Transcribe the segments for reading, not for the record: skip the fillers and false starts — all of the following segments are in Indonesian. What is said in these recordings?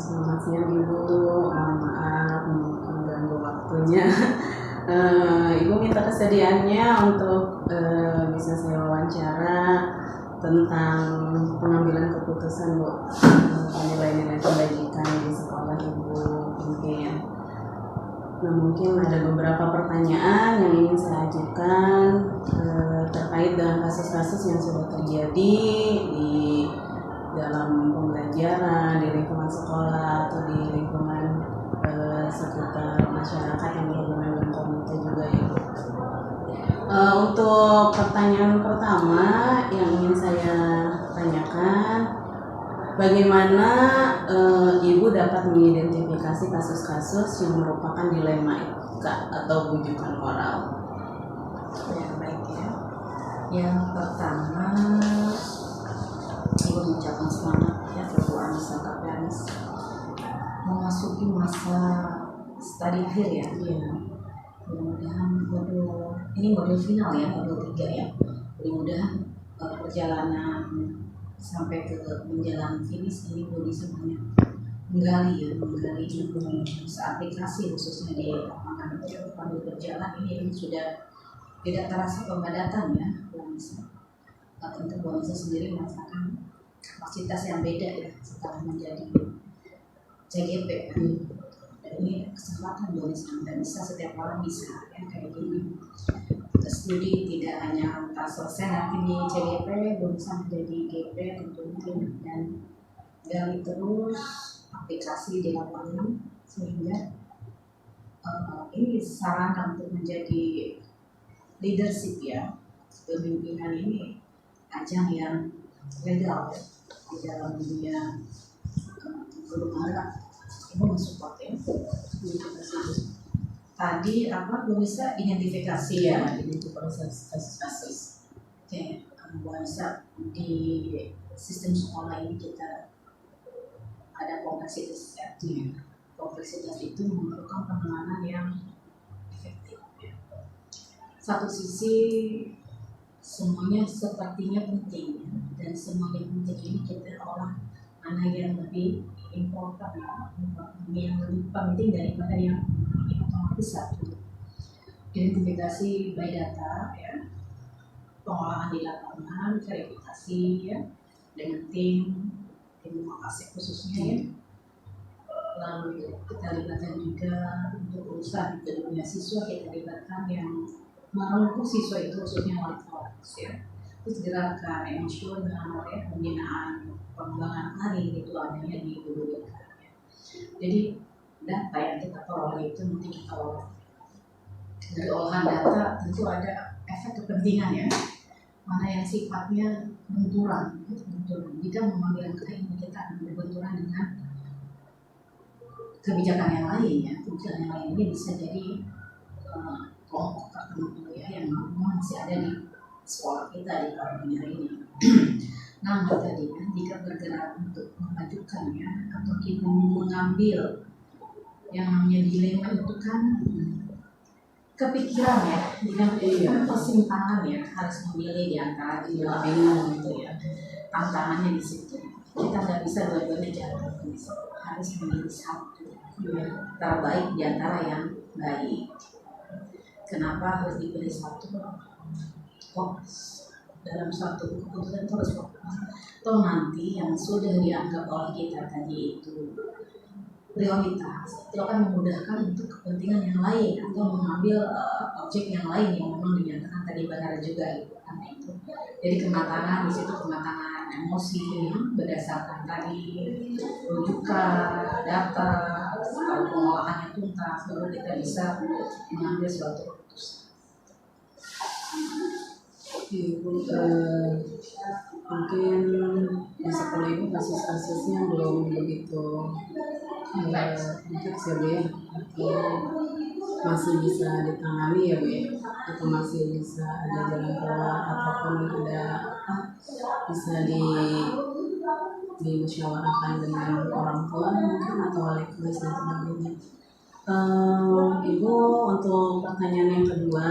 Selamat siang Ibu, mohon maaf mengganggu waktunya. Ibu minta kesediaannya untuk bisa saya wawancara tentang pengambilan keputusan Bu, nilai-nilai pendidikan di sekolah Ibu mungkin. Nah, mungkin ada beberapa pertanyaan yang ingin saya ajukan terkait dengan kasus-kasus yang sudah terjadi di dalam pembelajaran di lingkungan sekolah atau di lingkungan sekitar masyarakat yang berhubungan dengan komunitas juga ya. Untuk pertanyaan pertama yang ingin saya tanyakan, bagaimana Ibu dapat mengidentifikasi kasus-kasus yang merupakan dilema etika atau bujukan moral? Ya, baik ya. Yang pertama, Ibu mengucapkan selamat ya kepada Anissa Kapianis memasuki masa studi akhir ya. Iya. Mudah-mudahan modul final ya, modul 3 ya. Mudah-mudahan perjalanan sampai ke menjelang finish ini Bu bisa banyak menggali aplikasi khususnya di lapangan sambil berjalan ini sudah tidak terasa pembadatan ya Bu Anissa. Tentu Bu Anissa sendiri merasakan kapasitas yang beda ya setelah menjadi CGP ya. Dan ini kesempatan Bu Anissa, dan bisa setiap orang bisa ya kayak gini. Kita studi tidak hanya selesai nanti di CGP, Bu Anissa menjadi GP tentunya dan gali terus aplikasi di lapangan sehingga ini sarana untuk menjadi leadership ya. Kepemimpinan ini ajang yang legal ya, di dalam dunia berumara. Ibu mensupport ya. Tadi belum bisa identifikasi ya, Itu proses kasus. Oke, Bu Anissa, di sistem sekolah ini kita ada kompleksitas ya. Kompleksitas itu memerlukan penanganan yang efektif ya. Satu sisi semuanya sepertinya penting ya, dan semuanya penting ini kita olah mana yang lebih important yang lebih penting daripada yang otomatis satu. Identifikasi by data ya, pengolahan di lapangan, verifikasi ya dengan tim lokasi khususnya ya. Lalu kita libatkan juga untuk urusan kedua siswa, kita libatkan yang merangkul siswa itu khususnya wali kelas ya. Terus gerakan emosional ya, pembinaan pengembangan karir itu adanya di guru ya. Jadi data yang kita peroleh itu nanti kita olah. Dari olahan data tentu ada efek kepentingan ya, mana yang sifatnya benturan. Jika mengambil angka ini kita akan berbenturan dengan kebijakan yang lain ya. Kebijakan yang lain ini bisa jadi kelompok tertentu ya yang memang masih ada di sekolah kita di dunia ini. Namun tadi kan jika bergerak untuk memajukan ya atau kita mengambil yang namanya dilema itu kan kepikiran ya, dengan persimpangan ya, harus memilih di antara dua pilihan gitu ya. Tantangannya di situ. Kita nggak bisa dua-duanya jalan, harus memilih satu terbaik di antara yang baik. Kenapa harus dipilih satu? Fokus dalam suatu keputusan harus fokus. Toh nanti yang sudah dianggap oleh kita tadi itu prioritas itu akan memudahkan untuk kepentingan yang lain atau mengambil objek yang lain yang memang dinyatakan tadi benar juga gitu kan itu. Jadi kematangan di situ kematangan emosi berdasarkan tadi rujukan data pengolahannya tuntas baru kita bisa mengambil suatu keputusan. Ibu mungkin di sekolah Ibu kasus-kasusnya belum begitu mungkin sih Bu ya, atau masih bisa ditangani ya Bu ya, atau masih bisa ada jalan keluar ataupun ada bisa dimusyawarahkan dengan orang tua mungkin atau wali kelas dan sebagainya. Ibu untuk pertanyaan yang kedua,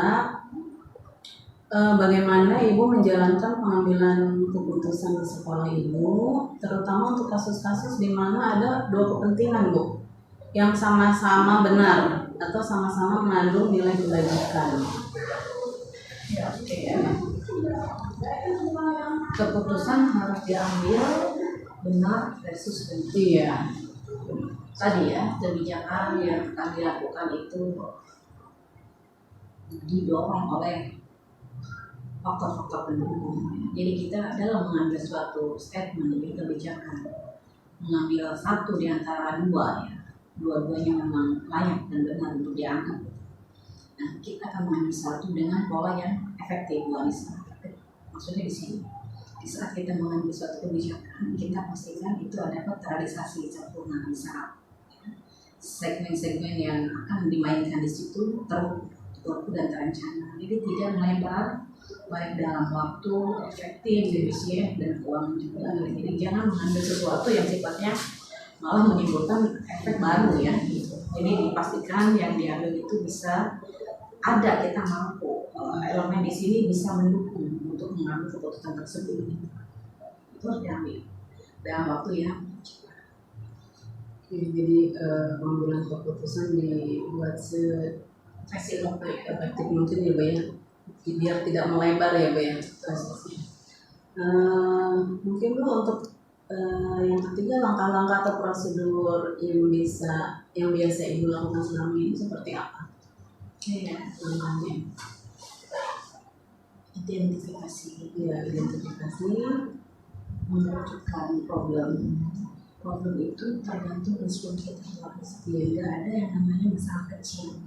bagaimana Ibu menjalankan pengambilan keputusan di sekolah Ibu, terutama untuk kasus-kasus di mana ada dua kepentingan Bu, yang sama-sama benar atau sama-sama mengandung nilai kebajikan. Ya, oke ya. Keputusan harus diambil benar versus benar. Iya. Tadi ya, kebijakan yang akan dilakukan itu didorong oleh faktor-faktor pendukung. Jadi kita dalam mengambil suatu statement demi kebijakan, mengambil satu di antara dua ya, dua-duanya memang layak dan benar untuk dianggap. Nah, kita akan mengambil satu dengan pola yang efektif, maksudnya di sini. Di saat kita mengambil suatu kebijakan, kita pastikan itu ada terrealisasi sempurna di saat segmen-segmen yang akan dimainkan di situ terukur dan terencana. Jadi tidak melebar, baik dalam waktu, efektif, efisien, dan keuangan juga. Jadi jangan mengambil sesuatu yang sifatnya malah menimbulkan efek baru ya. Jadi dipastikan yang diambil itu bisa ada, kita mampu elemen di sini bisa mendukung untuk mengambil keputusan tersebut. Itu harus diambil dalam waktu yang cepat. Jadi pengambilan keputusan dibuat efektif mungkin ya Bu ya, biar tidak melebar ya Bu ya prosesnya. Mungkin Bu untuk yang ketiga, langkah-langkah atau prosedur yang biasa Ibu lakukan selama ini seperti apa? Ya, Langkahnya. Identifikasi, menentukan problem itu tergantung respon kita. Tidak ada yang namanya masalah kecil,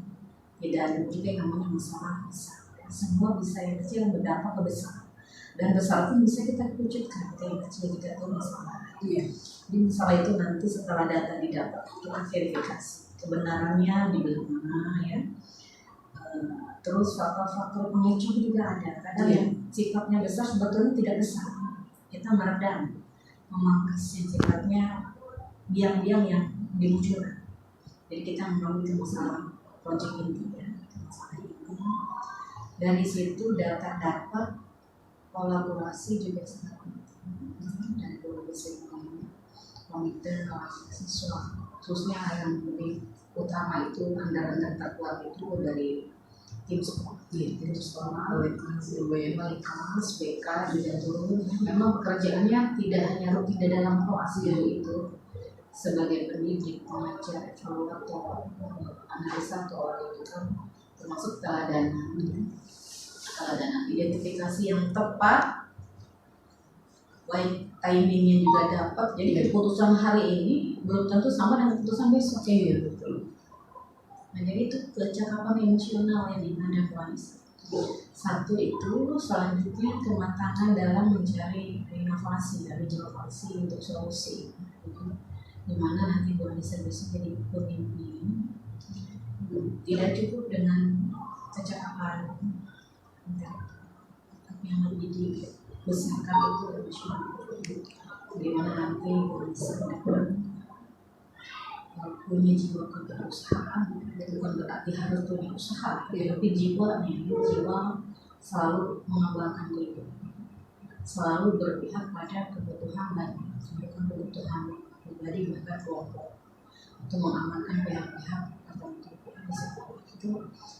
tidak ada juga yang namanya masalah besar. Semua bisa yang kecil yang berdampak ke besar, dan besar pun bisa kita wujudkan. Yang kecil tidak tahu masalah. Jadi masalah itu nanti setelah data didapat, kita verifikasi kebenarannya di mana ya. Terus faktor-faktor pemicu juga ada. Kadang yang sifatnya besar sebetulnya tidak besar. Kita meredam, memangkas yang sifatnya biang-biang yang dimunculkan. Jadi kita mengambil masalah proyek inti ya, masalah inti. Dari situ data dapat, kolaborasi juga sangat penting. Dan berbagai segmen komite siswa, khususnya yang lebih utama itu anggaran terkuat itu dari tim sekolah, Walikas, BK juga turun. Memang pekerjaannya tidak hanya rutin di dalam kelas itu sebagai pendidik, pengajar, evaluator, analisator itu kan termasuk teladanan, identifikasi yang tepat, baik timingnya juga dapat. Jadi keputusan hari ini belum tentu sama dengan keputusan besok. Betul. Nah, jadi itu kecakapan emosional yang ada kualitas. Satu itu, selanjutnya kematangan dalam mencari inovasi dan inovasi untuk solusi. Dimana nanti bisa jadi pemimpin. Tidak cukup dengan kecakapan, tapi yang lebih dibesarkan itu emosional. Dimana nanti bisa punya jiwa kewirausahaan, bukan berarti harus punya usaha, tapi jiwa selalu mengembangkan diri, selalu berpihak pada kebutuhan banyak, bukan kebutuhan pribadi bahkan kelompok, untuk mengamankan pihak-pihak tertentu. Itu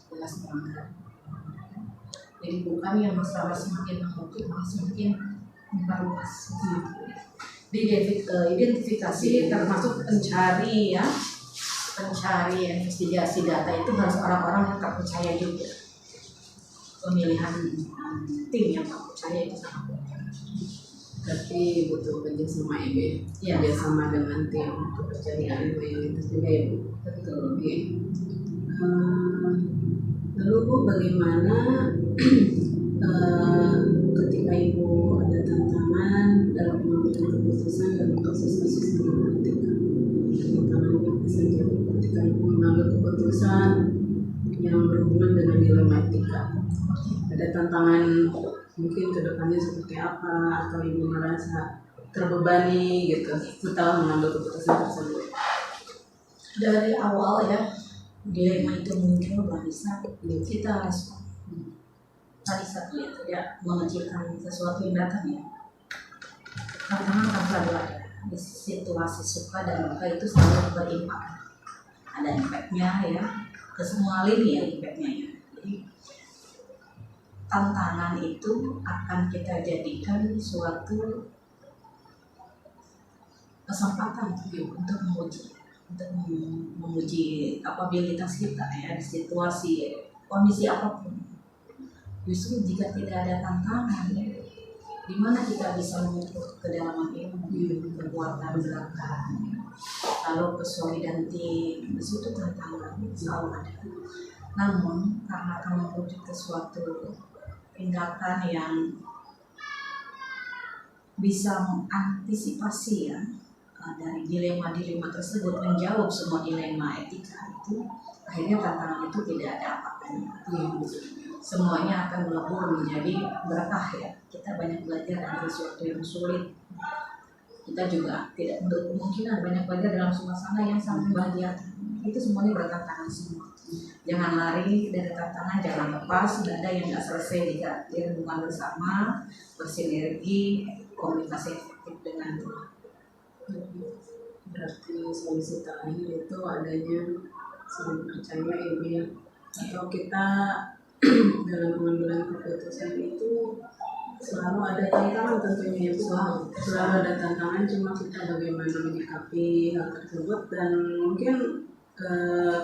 jelas melanggar. Jadi bukan yang masalah semakin mengungkit, malah semakin memperluas. Identifikasi termasuk pencari investigasi data itu harus orang-orang yang terpercaya juga. Pemilihan tim yang terpercaya itu sangat penting. Tapi butuh kerjasama ya, kerjasama dengan tim kepercayaan itu juga ya Bu. Betul. Lalu Bu, bagaimana ketika Ibu ada tantangan dalam mengambil keputusan dalam kasus-kasus problematika? Tantangannya apa saja ketika Ibu mengambil keputusan yang berhubungan dengan dilematika? Ada tantangan mungkin kedepannya seperti apa, atau Ibu merasa terbebani gitu setelah mengambil keputusan tersebut? Dari awal ya, dilema itu muncul, bisa kita respon tadi satu ya, tidak mengecilkan sesuatu yang datang ya. Tantangan akan selalu ada. Di situasi suka dan duka itu selalu berimpak. Ada impactnya ya, ke semua lini ya impactnya ya. Jadi tantangan itu akan kita jadikan suatu kesempatan untuk menguji kapabilitas kita ya di situasi kondisi apapun. Justru jika tidak ada tantangan, di mana kita bisa mengukur kedalaman ilmu, kekuatan belakang, lalu kesolidan tim, di situ tantangan selalu ada. Namun karena akan menuju ke suatu tindakan yang bisa mengantisipasi ya dari dilema-dilema tersebut, menjawab semua dilema etika itu, akhirnya tantangan itu tidak ada apa-apanya. Semuanya akan melebur menjadi berkah ya. Kita banyak belajar dari sesuatu yang sulit. Kita juga tidak menutup kemungkinan banyak belajar dalam suasana yang sangat membahagiakan. Itu semuanya bertantangan semua. Jangan lari dari tantangan, jangan lepas. Tidak ada yang nggak selesai jika direnungkan bersama, bersinergi, komunikasi efektif dengan Tuhan. Berarti solusi terakhir itu adanya saling percaya ibu ya, atau kita dalam pengambilan keputusan itu selalu ada tantangan tentunya ya, selalu ada tantangan, cuma kita bagaimana menyikapi hal tersebut dan mungkin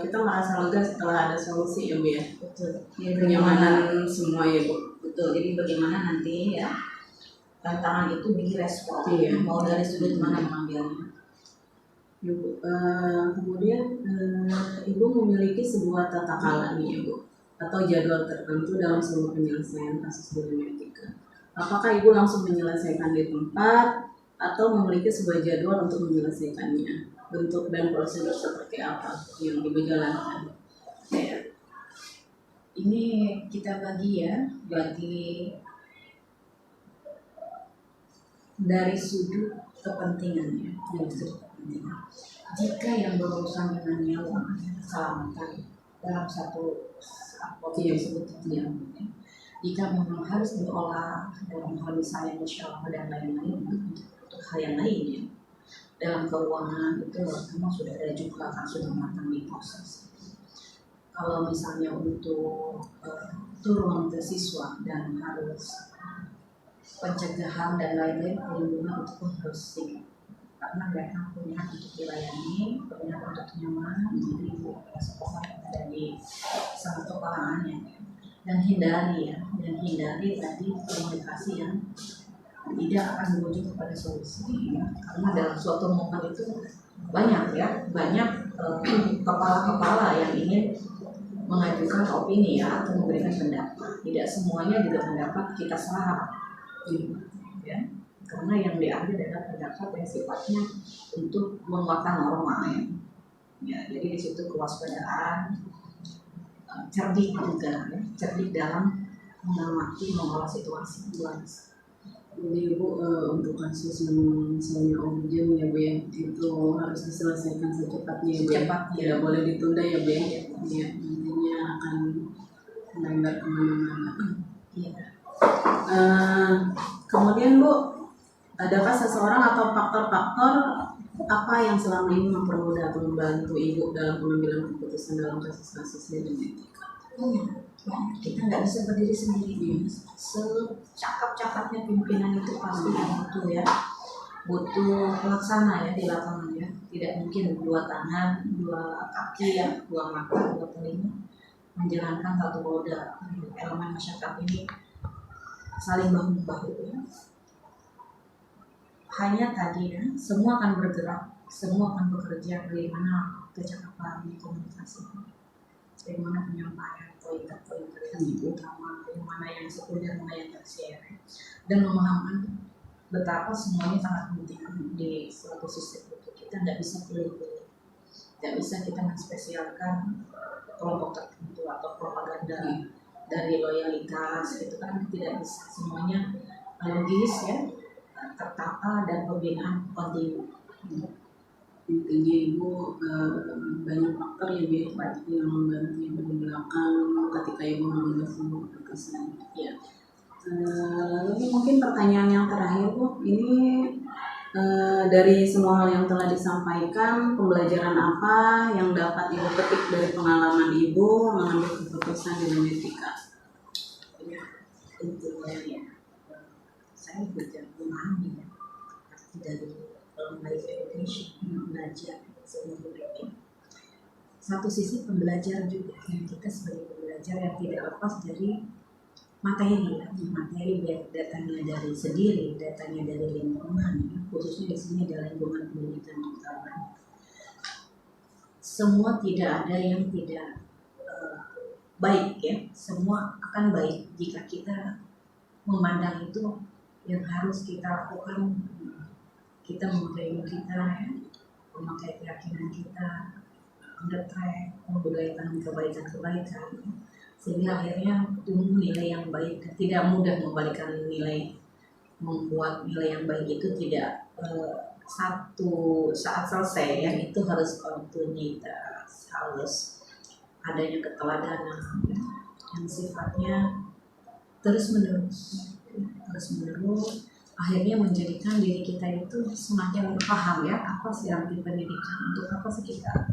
kita merasa lega setelah ada solusi ya Bu ya. Betul. Kenyamanan semua ya Bu. Betul. Jadi bagaimana nanti ya tantangan itu direspon, mau dari sudut mana mengambilnya. Ibu, kemudian Ibu memiliki sebuah tata cara nih Ibu, atau jadwal tertentu dalam seluruh penyelesaian kasus dilema etika. Apakah Ibu langsung menyelesaikan di tempat atau memiliki sebuah jadwal untuk menyelesaikannya? Bentuk dan prosedur seperti apa yang Ibu jalankan? Ya. Ini kita bagi dari sudut kepentingannya. Jika yang berurusan dengan nyawa, keselamatan dalam satu tersebut jika memang harus diolah dalam hal misalnya musyawarah dan lain-lain untuk hal yang lainnya dalam keuangan itu memang sudah ada juga akan sudah matang di proses. Kalau misalnya untuk turun ke siswa dan harus pencegahan dan lain-lain, perlindungan untuk harus sigap karena mereka punya hak untuk dilayani, punya hak untuk nyaman, jadi pesan ada di salah satu kalangannya. Dan hindari tadi komunikasi yang tidak akan menuju kepada solusi ya. Karena dalam suatu momen itu banyak kepala-kepala yang ingin mengajukan opini ya atau memberikan pendapat. Tidak semuanya juga pendapat kita serap ya. Karena yang diambil adalah pendapat yang sifatnya untuk menguatkan norma ya. Jadi di situ kewaspadaan, cerdik juga ya, cerdik dalam mengamati mengolah situasi. Jadi Bu, untuk kasus yang misalnya urgent ya Bu ya, itu harus diselesaikan secepatnya ya Bu. Tidak boleh ditunda ya Bu ya. Ya, nantinya akan melebar kemana-mana. Iya. Kemudian Bu, adakah seseorang atau faktor-faktor apa yang selama ini mempermudah atau membantu Ibu dalam pengambilan keputusan dalam kasus-kasus dilema etika? Kita nggak bisa berdiri sendiri. Secakap-cakapnya pimpinan itu pasti butuh pelaksana ya di lapangan ya. Tidak mungkin dua tangan, dua kaki ya, dua mata, dua telinga menjalankan satu roda. Elemen masyarakat ini saling bahu-bahu ya. Hanya tadi ya, semua akan bergerak, semua akan bekerja bagaimana kecakapan komunikasi, bagaimana penyampaian poin-poin yang utama, mana yang sekunder, mana yang tersier, dan memahamkan betapa semuanya sangat penting di suatu sistem itu. Kita nggak bisa pilih-pilih, nggak bisa kita menspesialkan kelompok tertentu atau propaganda dari loyalitas itu kan tidak bisa. Semuanya logis ya, tertata dan pembinaan kontinu. intinya Ibu banyak faktor ya Bu yang membantu Ibu di belakang ketika Ibu mengambil sebuah keputusan. Ya. Lalu mungkin pertanyaan yang terakhir Bu, ini dari semua hal yang telah disampaikan, pembelajaran apa yang dapat Ibu petik dari pengalaman Ibu mengambil keputusan di Dometica? Ya, intinya ya, saya belajar memahami ya, arti dari life education, belajar seumur hidup. Satu sisi pembelajar juga, yang kita sebagai pembelajar yang tidak lepas dari materi ya, materi baik datanya dari sendiri, datanya dari lingkungan, khususnya di sini adalah lingkungan pendidikan utama. Semua tidak ada yang tidak baik ya, semua akan baik jika kita memandang itu yang harus kita lakukan. Kita memakai ilmu kita ya, memakai keyakinan kita, on the track, membudayakan kebaikan-kebaikan ya, sehingga akhirnya tumbuh nilai yang baik. Tidak mudah membalikan nilai, membuat nilai yang baik itu tidak satu saat selesai ya, itu harus kontinuitas, harus adanya keteladanan ya, yang sifatnya terus menerus, akhirnya menjadikan diri kita itu semakin paham ya, apa sih arti pendidikan, untuk apa sih kita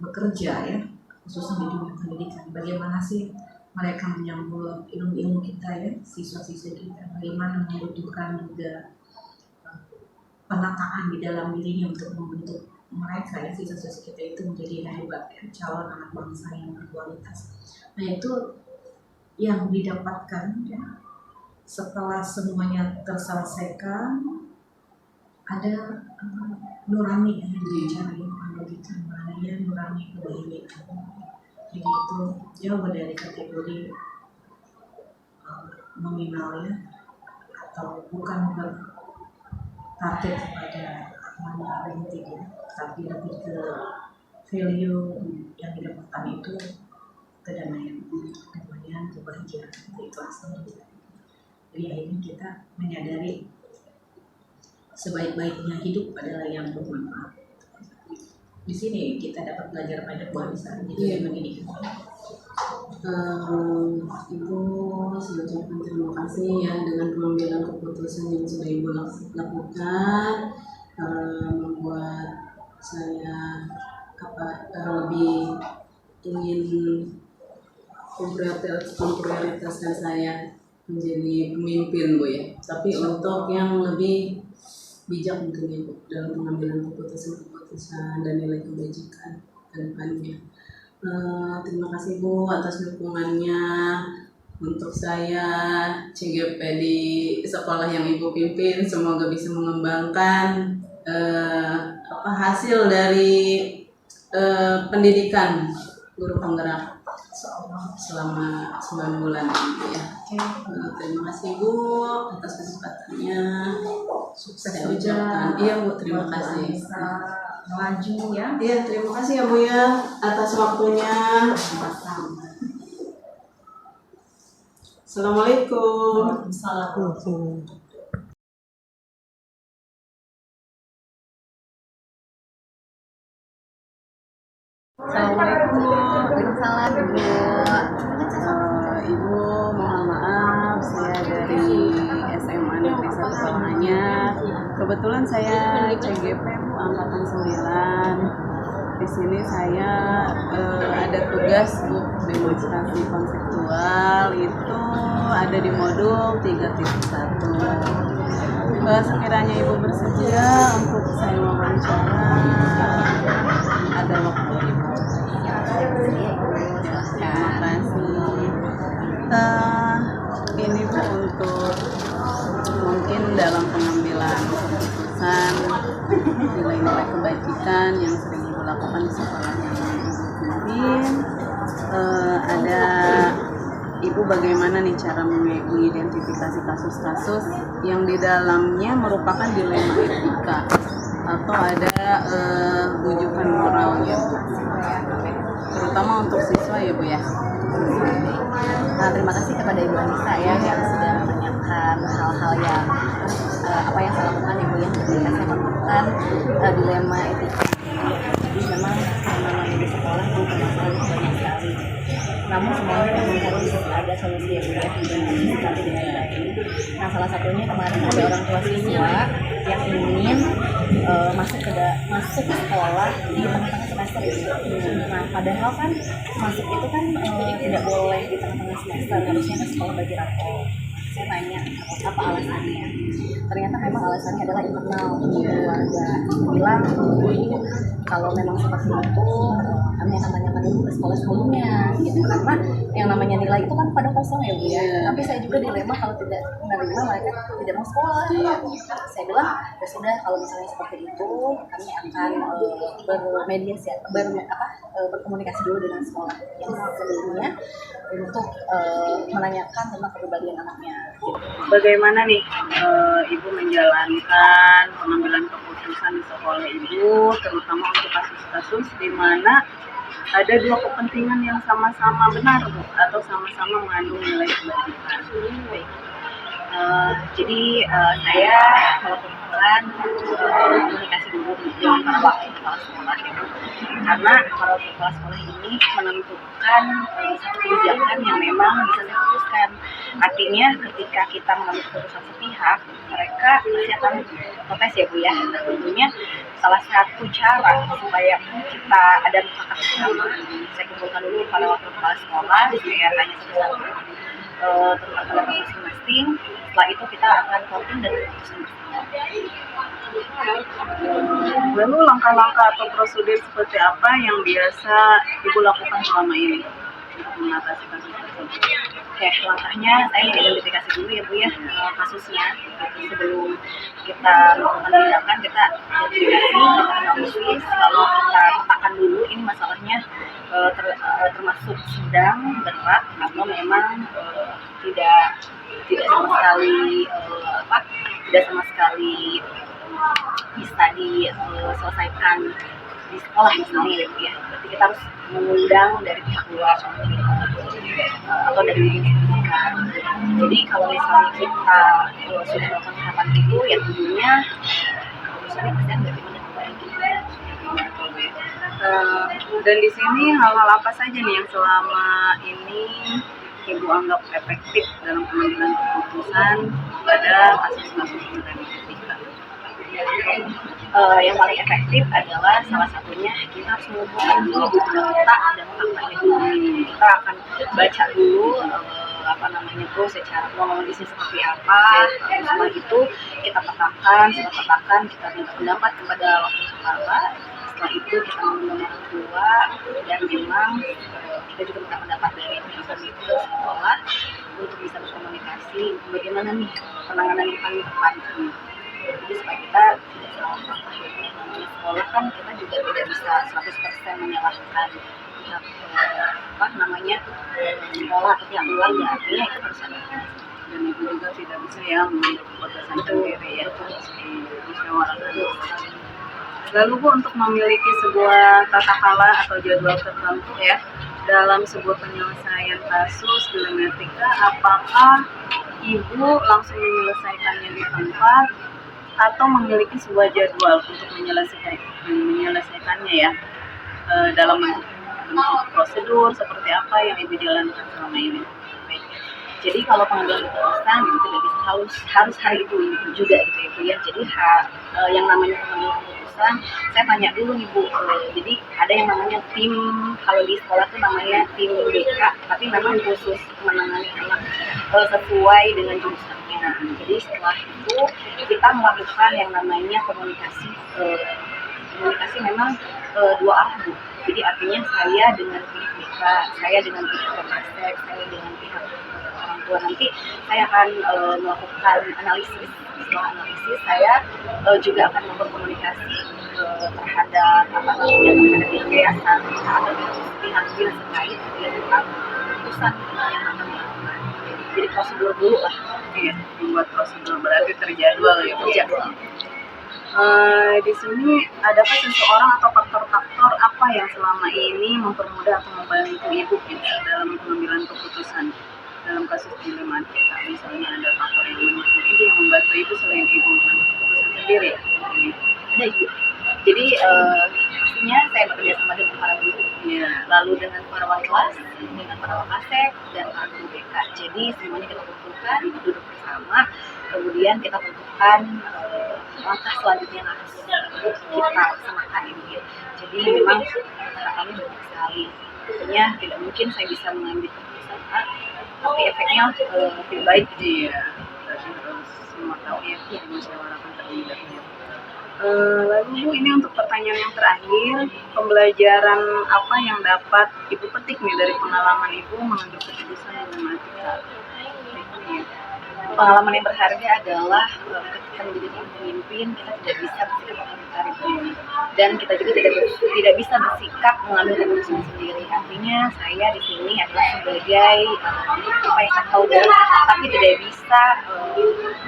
bekerja ya, khususnya di dunia pendidikan. Bagaimana sih mereka menyambut ilmu-ilmu kita ya, siswa-siswa kita, bagaimana membutuhkan juga penataan di dalam dirinya untuk membentuk mereka ya, siswa-siswa kita itu menjadi hebat ya, calon anak bangsa yang berkualitas. Nah itu yang didapatkan ya, setelah semuanya terselesaikan, ada nurani yang dicari, logika maknanya nurani kebahagiaan. Jadi itu jauh dari kategori nominalnya, atau bukan bertarget kepada mana yang tidak, tapi lebih ke value yang didapatkan itu kedamaian, kebahagiaan, keikhlasan. Jadi akhirnya kita menyadari sebaik-baiknya hidup adalah yang bermanfaat. Di sini kita dapat belajar banyak bahasa jadi pendidikan. Ibu saya ucapkan terima kasih ya dengan pengambilan keputusan yang sudah Ibu lakukan, membuat saya lebih ingin memprioritaskan saya menjadi pemimpin Bu ya, tapi untuk yang lebih bijak mungkin ya Bu dalam pengambilan keputusan dan nilai kebajikan ke depannya. Terima kasih Bu atas dukungannya untuk saya CGP di sekolah yang Ibu pimpin. Semoga bisa mengembangkan hasil dari pendidikan guru penggerak selama 9 bulan ini ya. Terima kasih Bu atas kesempatannya. Sukses saya ucapkan. Iya Bu, terima kasih. Melaju ya. Iya, terima kasih ya Bu ya atas waktunya. Assalamualaikum. Waalaikumsalam. Assalamualaikum. Waalaikumsalam Ibu. Ibu, mohon maaf saya dari SMA Negeri 1 Palanganyar. Kebetulan saya CGP Bu angkatan 9. Di sini saya ada tugas Bu demonstrasi konseptual, itu ada di modul 3.1. Sekiranya Ibu bersedia untuk saya wawancara, ada waktu Ibu. Terima kasih. Ini Bu untuk mungkin dalam pengambilan keputusan nilai-nilai kebajikan yang sering Ibu lakukan di sekolah yang Ibu pimpin, ada Ibu bagaimana nih cara mengidentifikasi kasus-kasus yang di dalamnya merupakan dilema etika atau ada rujukan moralnya Bu, terutama untuk siswa ya Bu ya. Terima kasih kepada Ibu Anissa ya yang sudah menanyakan hal-hal yang apa yang saya lakukan Ibu ya ketika saya menyelesaikan dilema etika. Jadi memang namanya di sekolah itu permasalahannya banyak sekali. Namun semuanya memang harus ada solusi ya Bu ya, dan harus disikapi dengan baik. Nah, salah satunya kemarin ada orang tua siswa yang ingin masuk sekolah di tengah-tengah semester itu. Nah, padahal kan masuk itu kan tidak boleh di tengah-tengah semester, harusnya kan sekolah bagi rapor. Saya tanya apa alasannya, ternyata memang alasannya adalah internal keluarga. Bilang dulu kalau memang seperti itu kami akan tanyakan dulu ke sekolah sebelumnya gitu, karena yang namanya nilai itu kan pada kosong ya Bu ya. Tapi saya juga dilema kalau tidak menerima mereka tidak mau sekolah. Saya bilang ya sudah, kalau misalnya seperti itu kami akan bermediasi berkomunikasi dulu dengan sekolah yang sebelumnya untuk menanyakan tentang kepribadian anaknya. Bagaimana nih Ibu menjalankan pengambilan keputusan di sekolah Ibu, terutama untuk kasus-kasus di mana ada dua kepentingan yang sama-sama benar Bu, atau sama-sama mengandung nilai kebajikan. Jadi saya melakukan komunikasi dulu dengan para wakil kepala sekolah ya, karena para wakil kepala sekolah ini menentukan satu kebijakan yang memang bisa saya putuskan. Artinya ketika kita mengambil keputusan sepihak, mereka pasti akan protes ya Bu ya. Nah, tentunya salah satu cara supaya kita ada mufakat bersama, saya kumpulkan dulu para wakil kepala sekolah, saya tanya satu-satu tentang pendapat masing-masing. Setelah itu kita akan voting dan keputusan bersama. Lalu langkah-langkah atau prosedur seperti apa yang biasa Ibu lakukan selama ini untuk mengatasi kasus tersebut? Oke, langkahnya saya mengidentifikasi dulu ya Bu ya kasusnya. Sebelum kita melakukan tindakan, kita identifikasi, kita analisis, lalu kita petakan dulu ini masalahnya termasuk sedang, berat, atau memang tidak sama sekali bisa diselesaikan di sekolah misalnya ya Bu ya. Berarti kita harus mengundang dari pihak luar atau dari pendidikan. Jadi kalau misalnya kita sudah melakukan tahapan itu, ya tentunya misalnya pasti akan lebih memperbaiki. Dan di sini hal-hal apa saja nih yang selama ini Ibu anggap efektif dalam pengambilan keputusan pada kasus-kasus pengendalian etika? Yang paling efektif adalah salah satunya kita harus mengumpulkan dulu data dan faktanya dulu. Kita akan baca dulu secara kronologisnya seperti apa. Setelah itu kita petakan, kita minta pendapat kepada wakil kepala. Setelah itu kita mengundang orang tua, dan memang kita juga minta pendapat dari pihak komite sekolah untuk bisa berkomunikasi bagaimana nih penanganan yang paling tepat. Jadi supaya kita tidak salah langkah. Namanya sekolah kan kita juga tidak bisa 100% menyalahkan pihak sekolah atau pihak keluarga, artinya itu harus ada. Dan itu juga tidak bisa ya mengambil keputusan sendiri ya, musyawarah. Lalu Bu, untuk memiliki sebuah tata kelola atau jadwal tertentu ya dalam sebuah penyelesaian kasus dilema etika, apakah Ibu langsung menyelesaikannya di tempat atau memiliki sebuah jadwal untuk menyelesaikannya ya dalam bentuk prosedur seperti apa yang Ibu jalankan selama ini? Jadi kalau pengambilan keputusan itu tidak bisa harus hari itu juga gitu ya Bu ya. Jadi yang namanya pengambilan keputusan, saya tanya dulu nih Bu. Jadi ada yang namanya tim, kalau di sekolah tuh namanya tim BK, tapi memang khusus menangani anak sesuai dengan jurusannya. Jadi setelah itu kita melakukan yang namanya komunikasi. Komunikasi memang dua arah Bu. Jadi artinya saya dengan pihak BK, saya dengan pihak Polresek, saya dengan pihak orang tua. Nanti saya akan melakukan analisis. Setelah analisis saya juga akan berkomunikasi terhadap yayasan atau pihak dinas terkait tentang keputusan yang akan dilakukan. Jadi prosedur dulu lah. Ya, membuat prosedur berarti terjadwal ya Bu. Di sini adakah seseorang atau faktor-faktor apa yang selama ini mempermudah atau membantu Ibu dalam pengambilan keputusan dalam kasus dilema etika? Misalnya ada faktor yang mendukung Ibu, yang membantu Ibu selain Ibu mengambil keputusan sendiri. Ada Ibu. Jadi pastinya saya bekerja sama dengan para guru, lalu dengan para wali kelas, dengan para wakasek dan para guru BK. Jadi semuanya kita kumpulkan, duduk bersama, kemudian kita tentukan langkah selanjutnya yang harus kita laksanakan ini. Jadi memang harapannya banyak sekali. Tentunya tidak mungkin saya bisa mengambil keputusan A, tapi efeknya lebih baik. Iya, berarti harus semua tahu ya, musyawarahkan terlebih dahulu. Lalu Bu, ini untuk pertanyaan yang terakhir, pembelajaran apa yang dapat Ibu petik nih dari pengalaman Ibu mengambil keputusan matematika? Pengalaman yang berharga adalah ketika menjadi seorang pemimpin kita tidak bisa bersikap otoriter dan kita juga tidak bisa bersikap mengambil keputusan sendiri. Artinya saya di sini adalah sebagai stakeholder, tapi tidak bisa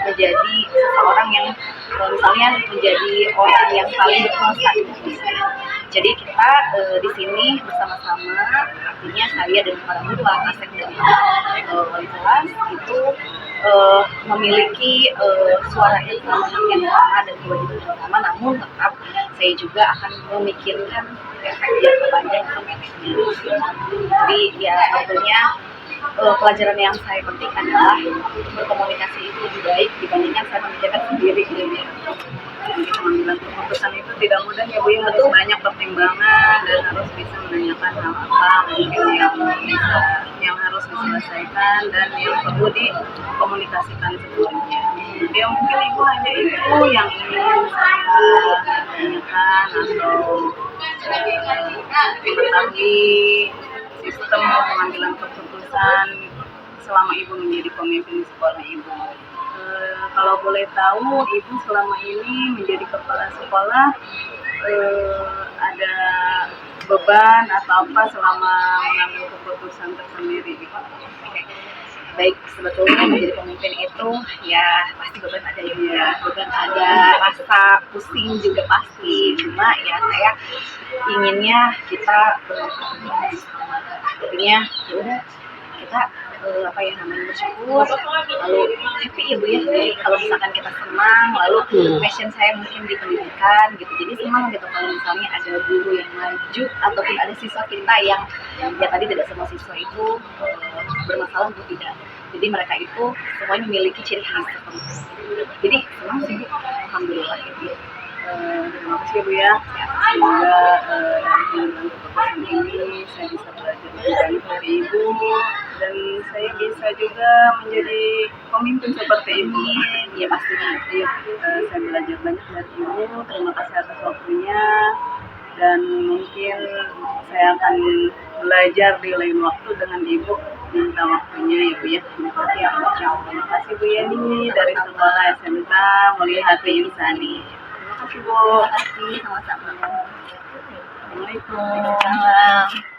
menjadi seseorang yang misalnya menjadi orang yang paling berkuasa. Jadi kita di sini bersama-sama, artinya saya dan para guru, wakasek dan wali kelas itu memiliki suara yang sama dan kewajiban yang sama, namun tetap saya juga akan memikirkan efek jangka panjang atau manajemen. Jadi ya tentunya pelajaran yang saya petik adalah berkomunikasi itu lebih baik dibandingkan saya memikirkan sendiri gitu ya. Pengambilan keputusan itu tidak mudah ya Bu, ya, harus banyak pertimbangan dan harus bisa menanyakan hal apa mungkin yang harus diselesaikan dan yang perlu dikomunikasikan sebelumnya. Ya mungkin Ibu hanya itu yang ingin saya tanyakan atau mengetahui sistem pengambilan keputusan selama Ibu menjadi pemimpin di sekolah Ibu. Kalau boleh tahu, Ibu selama ini menjadi kepala sekolah ada beban atau apa selama mengambil keputusan tersendiri? Baik, sebetulnya menjadi pemimpin itu ya pasti beban ada ya, beban ada, rasa pusing juga pasti. Cuma ya saya inginnya kita artinya ya udah kita bersyukur, lalu happy ya Bu ya. Jadi kalau misalkan kita senang, lalu passion saya mungkin di pendidikan gitu, jadi senang gitu kalau misalnya ada guru yang maju ataupun ada siswa kita yang ya tadi tidak semua siswa itu bermasalah atau tidak. Jadi mereka itu semuanya memiliki ciri khas tertentu. Jadi senang sih Bu, alhamdulillah ya Bu. Terima kasih Bu ya. Semoga dengan keputusan ini saya bisa belajar lebih banyak dari Ibu dan saya bisa juga menjadi pemimpin seperti Ibu. Ya pastinya. Saya belajar banyak dari Ibu. Terima kasih atas waktunya dan mungkin saya akan belajar di lain waktu dengan Ibu. Minta waktunya ya Bu ya. Terima kasih Bu Yani dari sekolah SMK Mulyahati Insani. Terima kasih Bu. Terima kasih, sama-sama. Assalamualaikum.